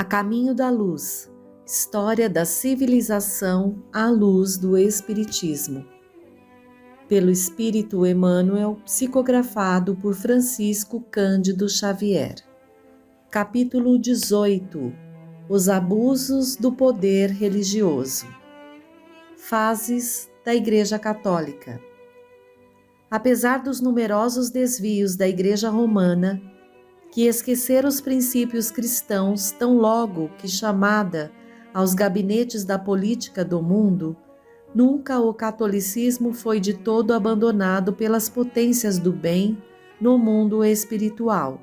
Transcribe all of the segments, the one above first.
A Caminho da Luz, História da Civilização à Luz do Espiritismo. Pelo Espírito Emmanuel, psicografado por Francisco Cândido Xavier. Capítulo 18. Os abusos do poder religioso. Fases da Igreja Católica. Apesar dos numerosos desvios da Igreja Romana, que esqueceram os princípios cristãos tão logo que chamada aos gabinetes da política do mundo, nunca o catolicismo foi de todo abandonado pelas potências do bem no mundo espiritual.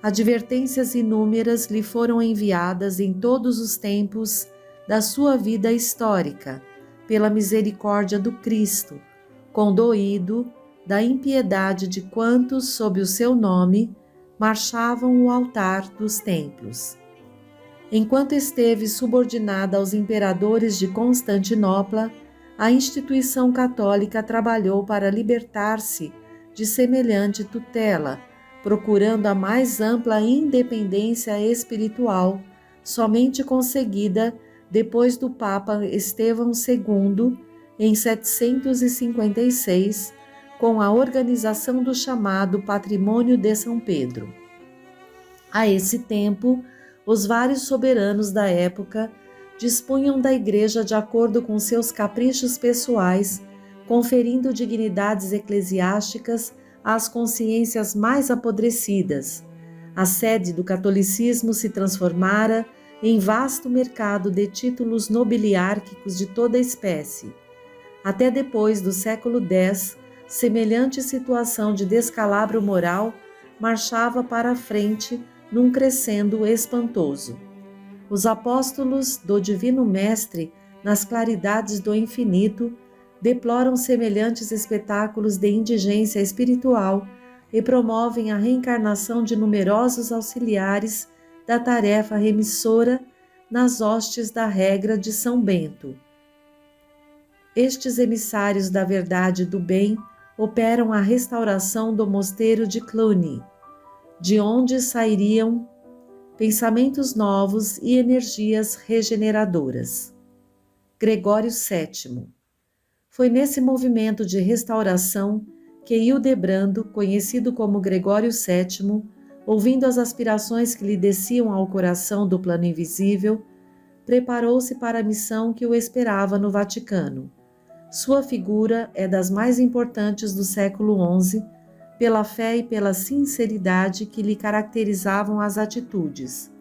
Advertências inúmeras lhe foram enviadas em todos os tempos da sua vida histórica, pela misericórdia do Cristo, condoído da impiedade de quantos, sob o seu nome, marchavam o altar dos templos. Enquanto esteve subordinada aos imperadores de Constantinopla, a instituição católica trabalhou para libertar-se de semelhante tutela, procurando a mais ampla independência espiritual, somente conseguida depois do Papa Estevão II, em 756, com a organização do chamado Patrimônio de São Pedro. A esse tempo, os vários soberanos da época dispunham da Igreja de acordo com seus caprichos pessoais, conferindo dignidades eclesiásticas às consciências mais apodrecidas. A sede do catolicismo se transformara em vasto mercado de títulos nobiliárquicos de toda espécie. Até depois do século X, semelhante situação de descalabro moral marchava para a frente num crescendo espantoso. Os apóstolos do Divino Mestre, nas claridades do infinito, deploram semelhantes espetáculos de indigência espiritual e promovem a reencarnação de numerosos auxiliares da tarefa remissora nas hostes da regra de São Bento. Estes emissários da verdade e do bem operam a restauração do mosteiro de Cluny, de onde sairiam pensamentos novos e energias regeneradoras. Gregório VII. Foi nesse movimento de restauração que Hildebrando, conhecido como Gregório VII, ouvindo as aspirações que lhe desciam ao coração do plano invisível, preparou-se para a missão que o esperava no Vaticano. Sua figura é das mais importantes do século XI, pela fé e pela sinceridade que lhe caracterizavam as atitudes.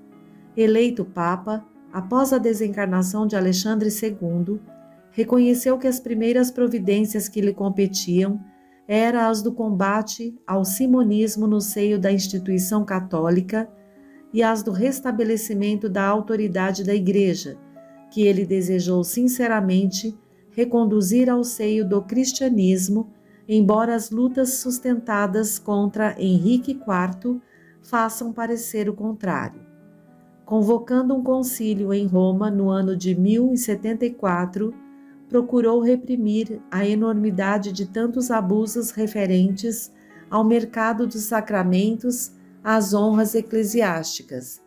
Eleito Papa, após a desencarnação de Alexandre II, reconheceu que as primeiras providências que lhe competiam eram as do combate ao simonismo no seio da instituição católica e as do restabelecimento da autoridade da Igreja, que ele desejou sinceramente reconduzir ao seio do cristianismo, embora as lutas sustentadas contra Henrique IV façam parecer o contrário. Convocando um concílio em Roma no ano de 1074, procurou reprimir a enormidade de tantos abusos referentes ao mercado dos sacramentos, às honras eclesiásticas.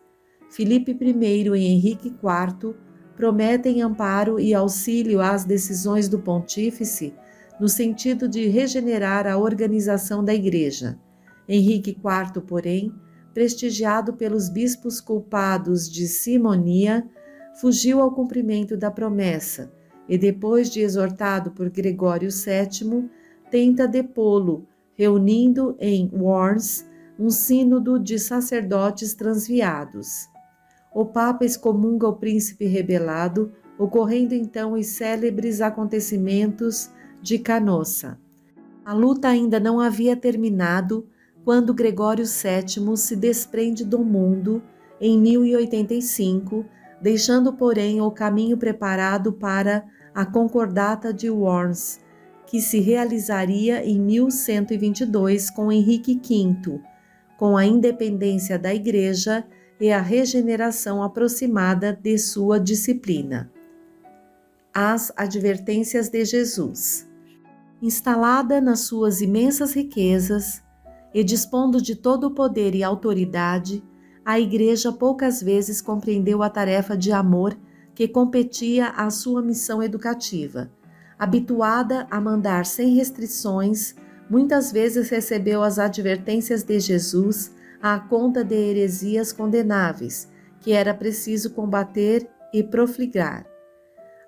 Filipe I e Henrique IV prometem amparo e auxílio às decisões do pontífice no sentido de regenerar a organização da Igreja. Henrique IV, porém, prestigiado pelos bispos culpados de simonia, fugiu ao cumprimento da promessa e, depois de exortado por Gregório VII, tenta depô-lo, reunindo em Worms um sínodo de sacerdotes transviados. O Papa excomunga o príncipe rebelado, ocorrendo então os célebres acontecimentos de Canossa. A luta ainda não havia terminado quando Gregório VII se desprende do mundo em 1085, deixando, porém, o caminho preparado para a Concordata de Worms, que se realizaria em 1122 com Henrique V, com a independência da Igreja e a regeneração aproximada de sua disciplina. As advertências de Jesus. Instalada nas suas imensas riquezas e dispondo de todo o poder e autoridade, a Igreja poucas vezes compreendeu a tarefa de amor que competia à sua missão educativa. Habituada a mandar sem restrições, muitas vezes recebeu as advertências de Jesus à conta de heresias condenáveis, que era preciso combater e profligar.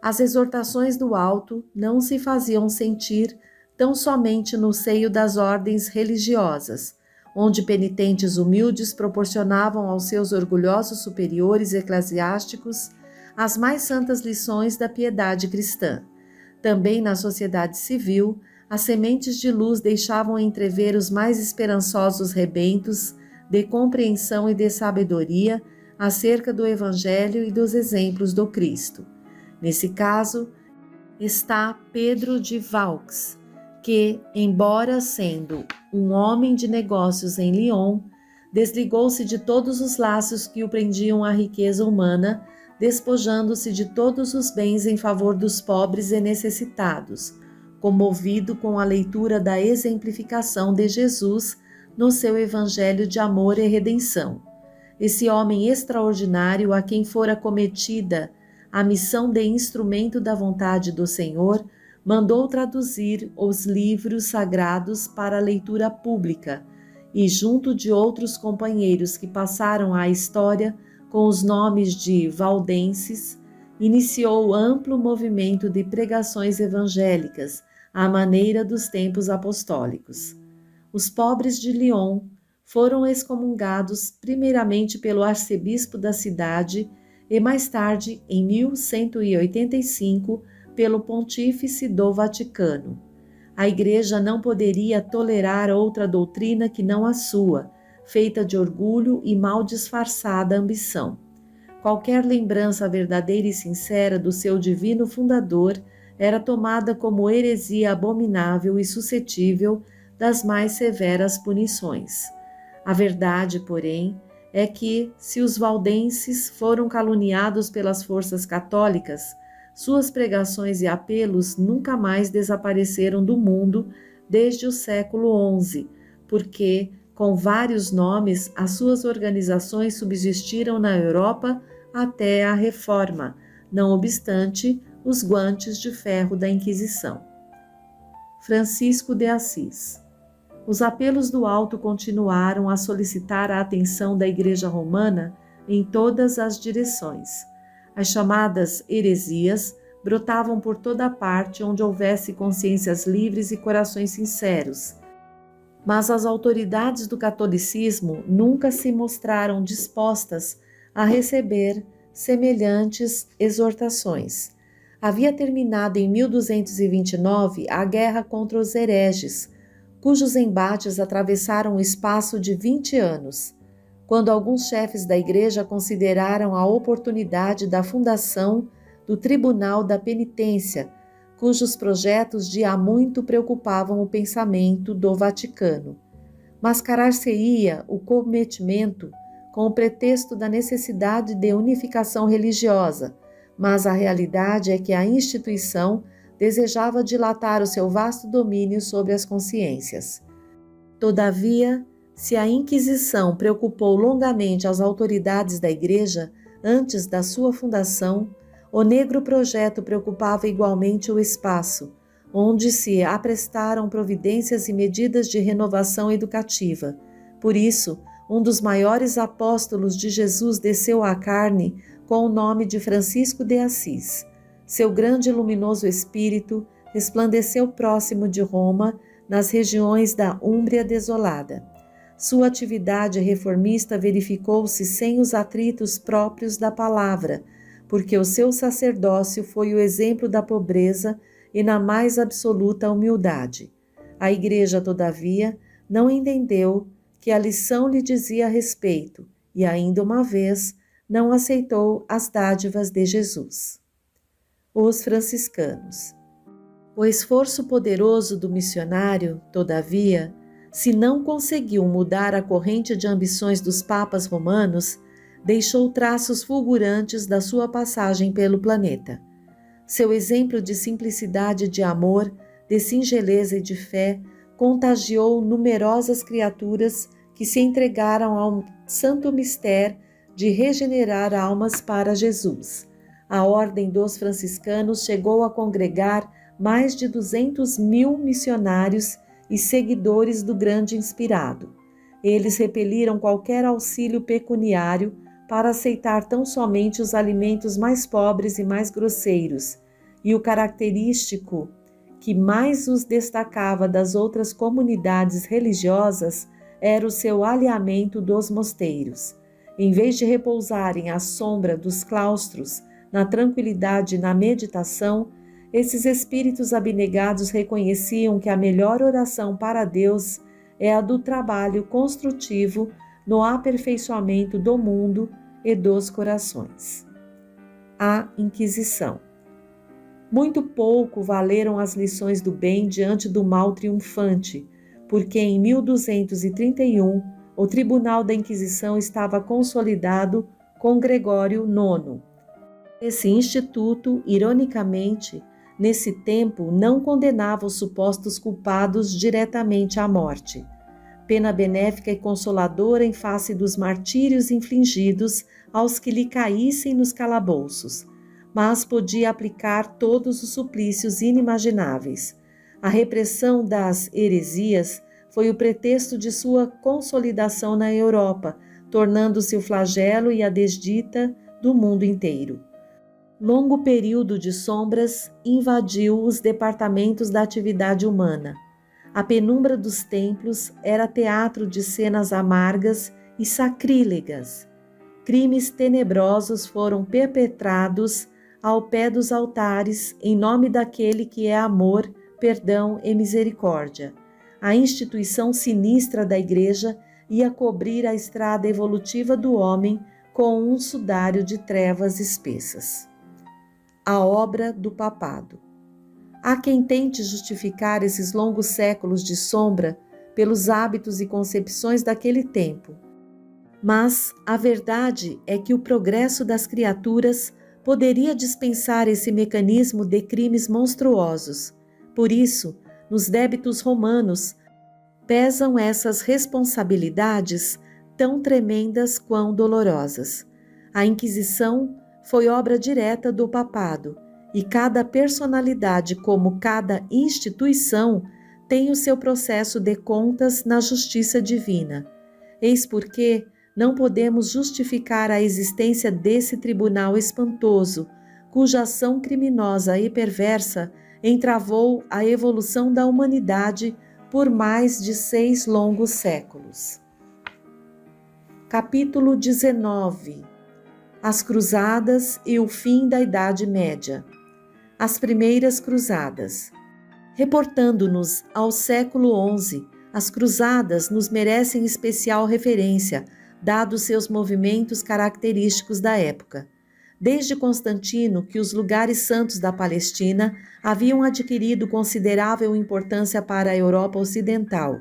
As exortações do alto não se faziam sentir tão somente no seio das ordens religiosas, onde penitentes humildes proporcionavam aos seus orgulhosos superiores eclesiásticos as mais santas lições da piedade cristã. Também na sociedade civil, as sementes de luz deixavam entrever os mais esperançosos rebentos de compreensão e de sabedoria acerca do Evangelho e dos exemplos do Cristo. Nesse caso, está Pedro de Vaux, que, embora sendo um homem de negócios em Lyon, desligou-se de todos os laços que o prendiam à riqueza humana, despojando-se de todos os bens em favor dos pobres e necessitados, comovido com a leitura da exemplificação de Jesus no seu evangelho de amor e redenção. Esse homem extraordinário, a quem fora cometida a missão de instrumento da vontade do Senhor, mandou traduzir os livros sagrados para a leitura pública e, junto de outros companheiros que passaram à história com os nomes de valdenses, iniciou amplo movimento de pregações evangélicas à maneira dos tempos apostólicos. Os pobres de Lyon foram excomungados primeiramente pelo arcebispo da cidade e mais tarde, em 1185, pelo pontífice do Vaticano. A Igreja não poderia tolerar outra doutrina que não a sua, feita de orgulho e mal disfarçada ambição. Qualquer lembrança verdadeira e sincera do seu divino fundador era tomada como heresia abominável e suscetível das mais severas punições. A verdade, porém, é que, se os valdenses foram caluniados pelas forças católicas, suas pregações e apelos nunca mais desapareceram do mundo desde o século XI, porque, com vários nomes, as suas organizações subsistiram na Europa até a Reforma, não obstante os guantes de ferro da Inquisição. Francisco de Assis. Os apelos do alto continuaram a solicitar a atenção da Igreja Romana em todas as direções. As chamadas heresias brotavam por toda parte onde houvesse consciências livres e corações sinceros. Mas as autoridades do catolicismo nunca se mostraram dispostas a receber semelhantes exortações. Havia terminado em 1229 a guerra contra os hereges, cujos embates atravessaram o espaço de 20 anos, quando alguns chefes da Igreja consideraram a oportunidade da fundação do Tribunal da Penitência, cujos projetos de há muito preocupavam o pensamento do Vaticano. Mascarar-se-ia o cometimento com o pretexto da necessidade de unificação religiosa, mas a realidade é que a instituição desejava dilatar o seu vasto domínio sobre as consciências. Todavia, se a Inquisição preocupou longamente as autoridades da Igreja antes da sua fundação, o negro projeto preocupava igualmente o espaço, onde se aprestaram providências e medidas de renovação educativa. Por isso, um dos maiores apóstolos de Jesus desceu à carne com o nome de Francisco de Assis. Seu grande e luminoso espírito resplandeceu próximo de Roma, nas regiões da Úmbria desolada. Sua atividade reformista verificou-se sem os atritos próprios da palavra, porque o seu sacerdócio foi o exemplo da pobreza e na mais absoluta humildade. A Igreja, todavia, não entendeu que a lição lhe dizia respeito e, ainda uma vez, não aceitou as dádivas de Jesus. Os franciscanos. O esforço poderoso do missionário, todavia, se não conseguiu mudar a corrente de ambições dos papas romanos, deixou traços fulgurantes da sua passagem pelo planeta. Seu exemplo de simplicidade, de amor, de singeleza e de fé contagiou numerosas criaturas que que se entregaram ao santo mistério de regenerar almas para Jesus. A Ordem dos Franciscanos chegou a congregar mais de 200.000 missionários e seguidores do grande inspirado. Eles repeliram qualquer auxílio pecuniário para aceitar tão somente os alimentos mais pobres e mais grosseiros, e o característico que mais os destacava das outras comunidades religiosas era o seu alinhamento dos mosteiros. Em vez de repousarem à sombra dos claustros, na tranquilidade e na meditação, esses espíritos abnegados reconheciam que a melhor oração para Deus é a do trabalho construtivo no aperfeiçoamento do mundo e dos corações. A Inquisição. Muito pouco valeram as lições do bem diante do mal triunfante, porque em 1231 o Tribunal da Inquisição estava consolidado com Gregório IX. Esse instituto, ironicamente, nesse tempo não condenava os supostos culpados diretamente à morte, pena benéfica e consoladora em face dos martírios infligidos aos que lhe caíssem nos calabouços, mas podia aplicar todos os suplícios inimagináveis. A repressão das heresias foi o pretexto de sua consolidação na Europa, tornando-se o flagelo e a desdita do mundo inteiro. Longo período de sombras invadiu os departamentos da atividade humana. A penumbra dos templos era teatro de cenas amargas e sacrílegas. Crimes tenebrosos foram perpetrados ao pé dos altares em nome daquele que é amor, perdão e misericórdia. A instituição sinistra da Igreja ia cobrir a estrada evolutiva do homem com um sudário de trevas espessas. A obra do papado. Há quem tente justificar esses longos séculos de sombra pelos hábitos e concepções daquele tempo. Mas a verdade é que o progresso das criaturas poderia dispensar esse mecanismo de crimes monstruosos. Por isso, nos débitos romanos, pesam essas responsabilidades tão tremendas quão dolorosas. A Inquisição foi obra direta do papado, e cada personalidade, como cada instituição, tem o seu processo de contas na justiça divina. Eis porque não podemos justificar a existência desse tribunal espantoso, cuja ação criminosa e perversa entravou a evolução da humanidade por mais de 6 longos séculos. Capítulo 19. As Cruzadas e o fim da Idade Média. As primeiras cruzadas. Reportando-nos ao século XI, as cruzadas nos merecem especial referência, dados seus movimentos característicos da época. Desde Constantino, que os lugares santos da Palestina haviam adquirido considerável importância para a Europa Ocidental.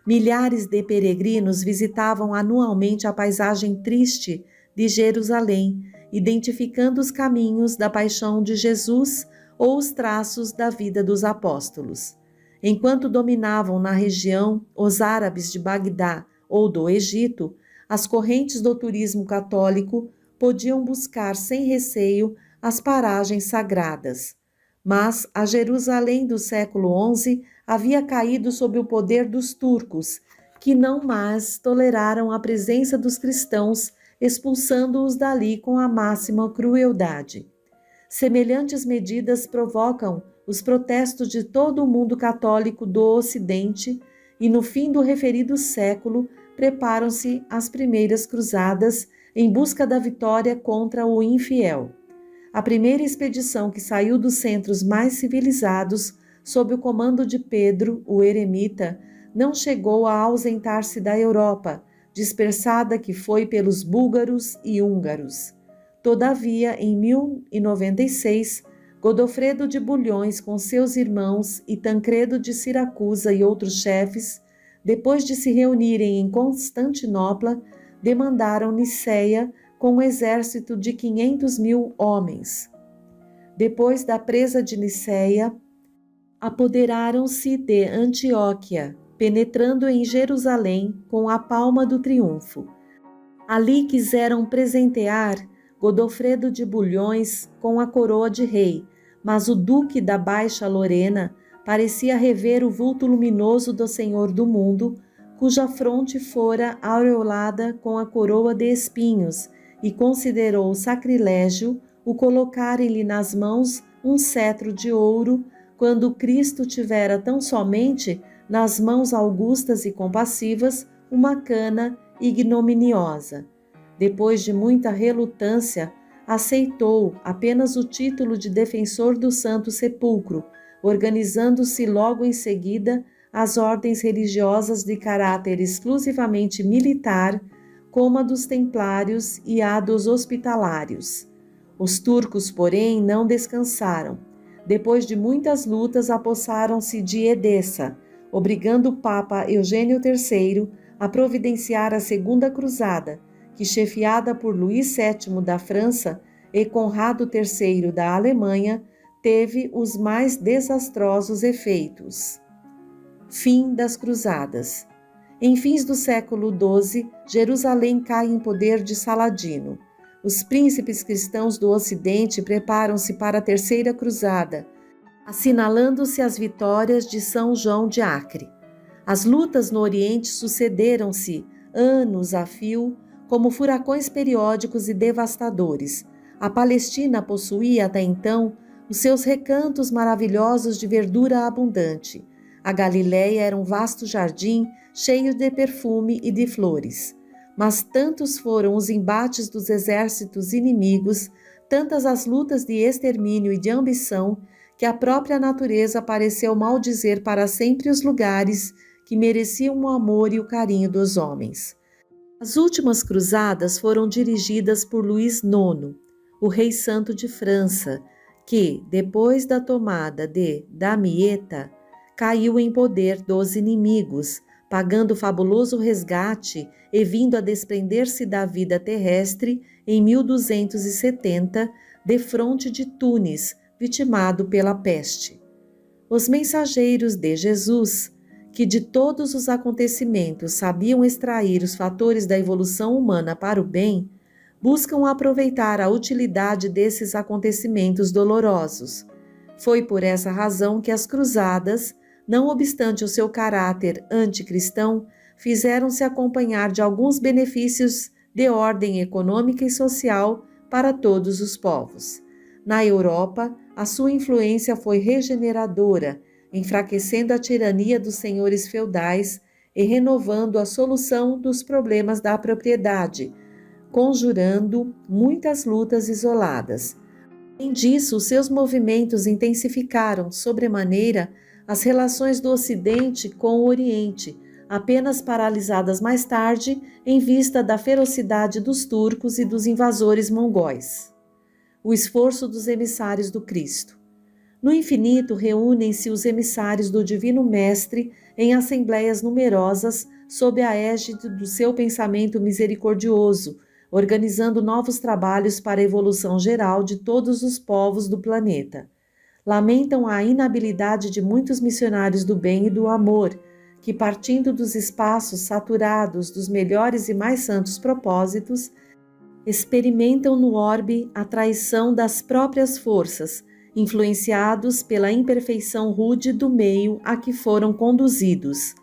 Milhares de peregrinos visitavam anualmente a paisagem triste de Jerusalém, identificando os caminhos da paixão de Jesus ou os traços da vida dos apóstolos. Enquanto dominavam na região os árabes de Bagdá ou do Egito, as correntes do turismo católico podiam buscar sem receio as paragens sagradas. Mas a Jerusalém do século XI havia caído sob o poder dos turcos, que não mais toleraram a presença dos cristãos, expulsando-os dali com a máxima crueldade. Semelhantes medidas provocam os protestos de todo o mundo católico do Ocidente e, no fim do referido século, preparam-se as primeiras cruzadas em busca da vitória contra o infiel. A primeira expedição que saiu dos centros mais civilizados, sob o comando de Pedro, o eremita, não chegou a ausentar-se da Europa, dispersada que foi pelos búlgaros e húngaros. Todavia, em 1096, Godofredo de Bulhões com seus irmãos e Tancredo de Siracusa e outros chefes, depois de se reunirem em Constantinopla, demandaram Niceia com um exército de 500.000 homens. Depois da presa de Niceia, apoderaram-se de Antioquia, penetrando em Jerusalém com a palma do triunfo. Ali quiseram presentear Godofredo de Bulhões com a coroa de rei, mas o duque da Baixa Lorena parecia rever o vulto luminoso do Senhor do mundo, cuja fronte fora aureolada com a coroa de espinhos, e considerou sacrilégio o colocarem-lhe nas mãos um cetro de ouro, quando Cristo tivera tão somente nas mãos augustas e compassivas uma cana ignominiosa. Depois de muita relutância, aceitou apenas o título de defensor do Santo Sepulcro, organizando-se logo em seguida as ordens religiosas de caráter exclusivamente militar, como a dos templários e a dos hospitalários. Os turcos, porém, não descansaram. Depois de muitas lutas, apossaram-se de Edessa, obrigando o Papa Eugênio III a providenciar a Segunda Cruzada, que, chefiada por Luís VII da França e Conrado III da Alemanha, teve os mais desastrosos efeitos. Fim das Cruzadas. Em fins do século XII, Jerusalém cai em poder de Saladino. Os príncipes cristãos do Ocidente preparam-se para a Terceira Cruzada, assinalando-se as vitórias de São João de Acre. As lutas no Oriente sucederam-se, anos a fio, como furacões periódicos e devastadores. A Palestina possuía até então os seus recantos maravilhosos de verdura abundante. A Galiléia era um vasto jardim cheio de perfume e de flores. Mas tantos foram os embates dos exércitos inimigos, tantas as lutas de extermínio e de ambição, que a própria natureza pareceu maldizer para sempre os lugares que mereciam o amor e o carinho dos homens. As últimas cruzadas foram dirigidas por Luís IX, o rei santo de França, que, depois da tomada de Damietta, caiu em poder dos inimigos, pagando fabuloso resgate e vindo a desprender-se da vida terrestre em 1270, defronte de Tunis, vitimado pela peste. Os mensageiros de Jesus, que de todos os acontecimentos sabiam extrair os fatores da evolução humana para o bem, buscam aproveitar a utilidade desses acontecimentos dolorosos. Foi por essa razão que as cruzadas, não obstante o seu caráter anticristão, fizeram-se acompanhar de alguns benefícios de ordem econômica e social para todos os povos. Na Europa, a sua influência foi regeneradora, enfraquecendo a tirania dos senhores feudais e renovando a solução dos problemas da propriedade, conjurando muitas lutas isoladas. Além disso, seus movimentos intensificaram, sobremaneira, as relações do Ocidente com o Oriente, apenas paralisadas mais tarde em vista da ferocidade dos turcos e dos invasores mongóis. O esforço dos emissários do Cristo. No infinito reúnem-se os emissários do Divino Mestre em assembleias numerosas sob a égide do seu pensamento misericordioso, organizando novos trabalhos para a evolução geral de todos os povos do planeta. Lamentam a inabilidade de muitos missionários do bem e do amor, que, partindo dos espaços saturados dos melhores e mais santos propósitos, experimentam no orbe a traição das próprias forças, influenciados pela imperfeição rude do meio a que foram conduzidos.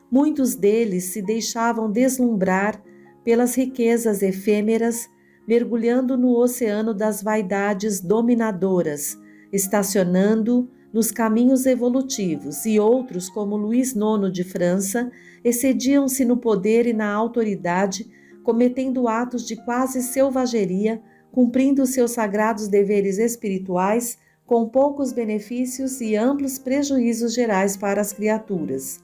Muitos deles se deixavam deslumbrar pelas riquezas efêmeras, mergulhando no oceano das vaidades dominadoras, estacionando nos caminhos evolutivos, e outros, como Luís IX de França, excediam-se no poder e na autoridade, cometendo atos de quase selvageria, cumprindo seus sagrados deveres espirituais, com poucos benefícios e amplos prejuízos gerais para as criaturas.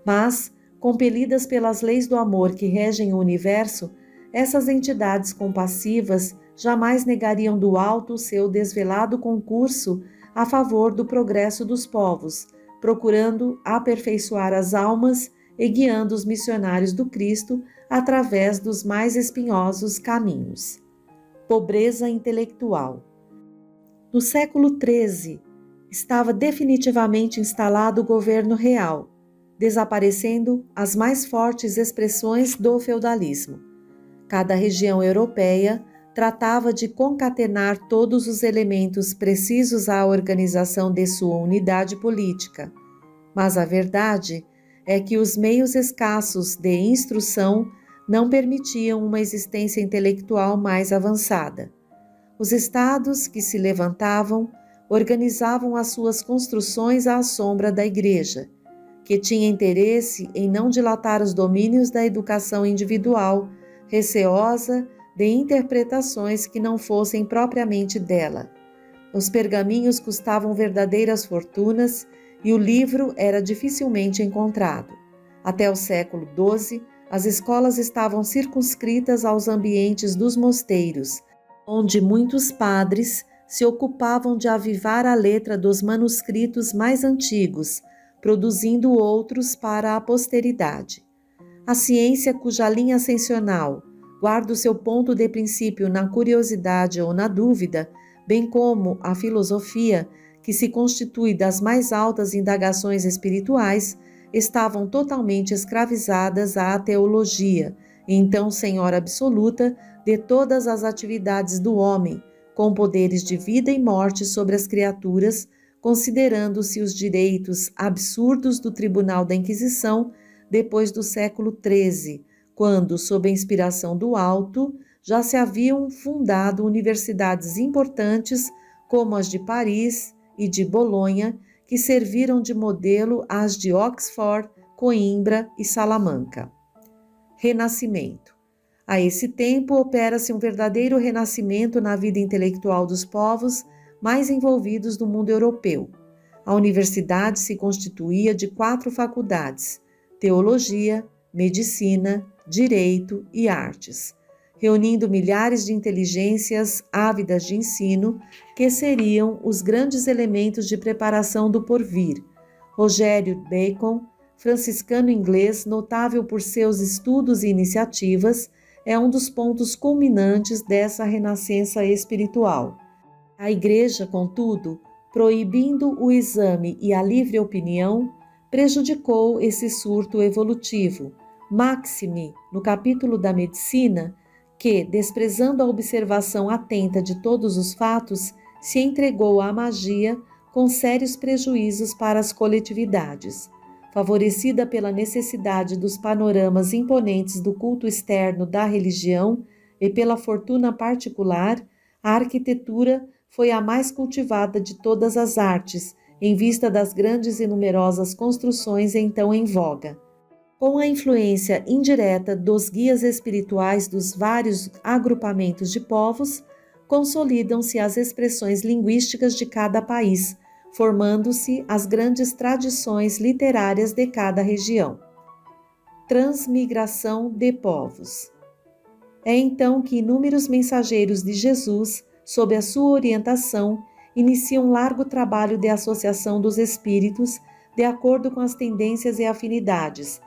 Mas, compelidas pelas leis do amor que regem o universo, essas entidades compassivas jamais negariam do alto o seu desvelado concurso a favor do progresso dos povos, procurando aperfeiçoar as almas e guiando os missionários do Cristo através dos mais espinhosos caminhos. Pobreza intelectual. No século XIII, estava definitivamente instalado o governo real. desaparecendo as mais fortes expressões do feudalismo. Cada região europeia tratava de concatenar todos os elementos precisos à organização de sua unidade política, mas a verdade é que os meios escassos de instrução não permitiam uma existência intelectual mais avançada. Os estados que se levantavam organizavam as suas construções à sombra da Igreja, que tinha interesse em não dilatar os domínios da educação individual, receosa de interpretações que não fossem propriamente dela. Os pergaminhos custavam verdadeiras fortunas e o livro era dificilmente encontrado. Até o século XII, as escolas estavam circunscritas aos ambientes dos mosteiros, onde muitos padres se ocupavam de avivar a letra dos manuscritos mais antigos, produzindo outros para a posteridade. A ciência, cuja linha ascensional guarda o seu ponto de princípio na curiosidade ou na dúvida, bem como a filosofia, que se constitui das mais altas indagações espirituais, estavam totalmente escravizadas à teologia, então senhora absoluta de todas as atividades do homem, com poderes de vida e morte sobre as criaturas, considerando-se os direitos absurdos do Tribunal da Inquisição depois do século XIII, quando, sob a inspiração do alto, já se haviam fundado universidades importantes como as de Paris e de Bolonha, que serviram de modelo às de Oxford, Coimbra e Salamanca. Renascimento. A esse tempo opera-se um verdadeiro renascimento na vida intelectual dos povos mais envolvidos do mundo europeu. A universidade se constituía de 4 faculdades: teologia, medicina, direito e artes, reunindo milhares de inteligências ávidas de ensino, que seriam os grandes elementos de preparação do porvir. Rogério Bacon, franciscano inglês notável por seus estudos e iniciativas, é um dos pontos culminantes dessa renascença espiritual. A Igreja, contudo, proibindo o exame e a livre opinião, prejudicou esse surto evolutivo, máxime no capítulo da medicina, que, desprezando a observação atenta de todos os fatos, se entregou à magia com sérios prejuízos para as coletividades. Favorecida pela necessidade dos panoramas imponentes do culto externo da religião e pela fortuna particular, a arquitetura foi a mais cultivada de todas as artes, em vista das grandes e numerosas construções então em voga. Com a influência indireta dos guias espirituais dos vários agrupamentos de povos, consolidam-se as expressões linguísticas de cada país, formando-se as grandes tradições literárias de cada região. Transmigração de povos. É então que inúmeros mensageiros de Jesus, sob a sua orientação, iniciam um largo trabalho de associação dos espíritos de acordo com as tendências e afinidades,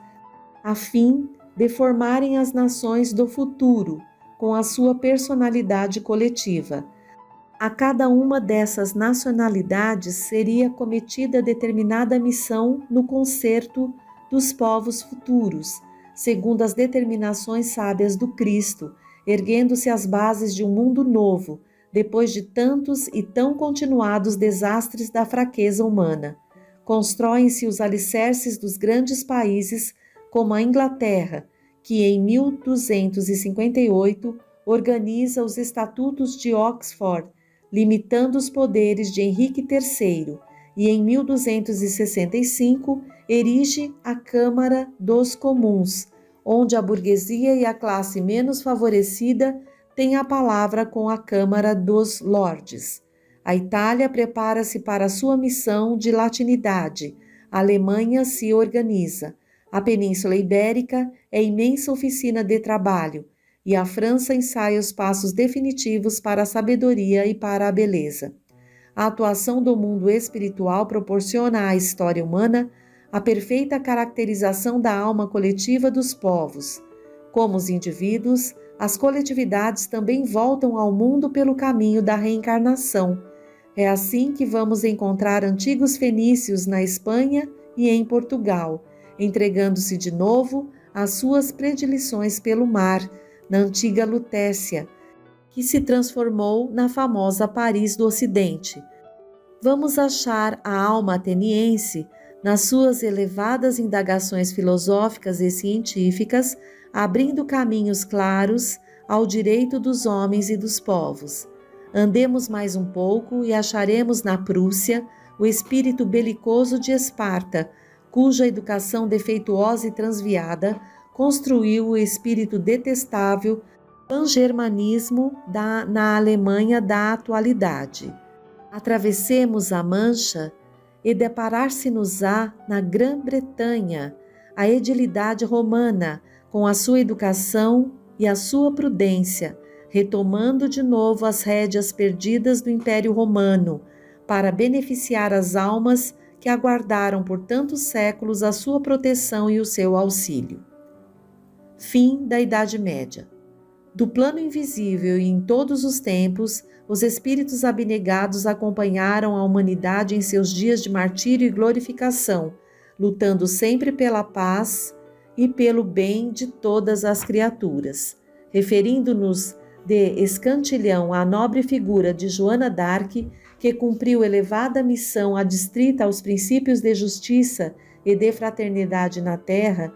a fim de formarem as nações do futuro com a sua personalidade coletiva. A cada uma dessas nacionalidades seria cometida determinada missão no concerto dos povos futuros, segundo as determinações sábias do Cristo, erguendo-se as bases de um mundo novo, depois de tantos e tão continuados desastres da fraqueza humana. Constroem-se os alicerces dos grandes países, como a Inglaterra, que em 1258 organiza os Estatutos de Oxford, limitando os poderes de Henrique III, e em 1265 erige a Câmara dos Comuns, onde a burguesia e a classe menos favorecida têm a palavra com a Câmara dos Lordes. A Itália prepara-se para a sua missão de latinidade, a Alemanha se organiza, a Península Ibérica é imensa oficina de trabalho, e a França ensaia os passos definitivos para a sabedoria e para a beleza. A atuação do mundo espiritual proporciona à história humana a perfeita caracterização da alma coletiva dos povos. Como os indivíduos, as coletividades também voltam ao mundo pelo caminho da reencarnação. É assim que vamos encontrar antigos fenícios na Espanha e em Portugal, entregando-se de novo às suas predileções pelo mar, na antiga Lutécia, que se transformou na famosa Paris do Ocidente. Vamos achar a alma ateniense nas suas elevadas indagações filosóficas e científicas, abrindo caminhos claros ao direito dos homens e dos povos. Andemos mais um pouco e acharemos na Prússia o espírito belicoso de Esparta, cuja educação defeituosa e transviada construiu o espírito detestável pan-germanismo na Alemanha da atualidade. Atravessemos a Mancha e deparar-se-nos-á na Grã-Bretanha a edilidade romana, com a sua educação e a sua prudência, retomando de novo as rédeas perdidas do Império Romano, para beneficiar as almas que aguardaram por tantos séculos a sua proteção e o seu auxílio. Fim da Idade Média. Do plano invisível e em todos os tempos, os espíritos abnegados acompanharam a humanidade em seus dias de martírio e glorificação, lutando sempre pela paz e pelo bem de todas as criaturas. Referindo-nos de escantilhão à nobre figura de Joana d'Arc, que cumpriu elevada missão adstrita aos princípios de justiça e de fraternidade na terra,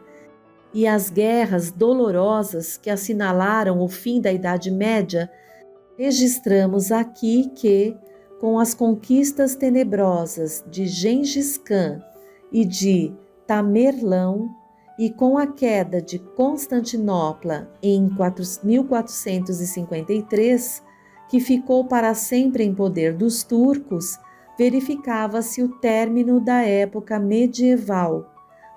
e às guerras dolorosas que assinalaram o fim da Idade Média, registramos aqui que, com as conquistas tenebrosas de Gengis Khan e de Tamerlão, e com a queda de Constantinopla em 1453, que ficou para sempre em poder dos turcos, verificava-se o término da época medieval.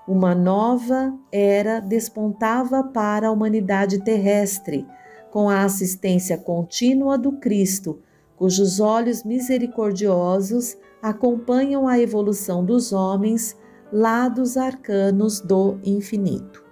Uma nova era despontava para a humanidade terrestre, com a assistência contínua do Cristo, cujos olhos misericordiosos acompanham a evolução dos homens lá dos arcanos do infinito.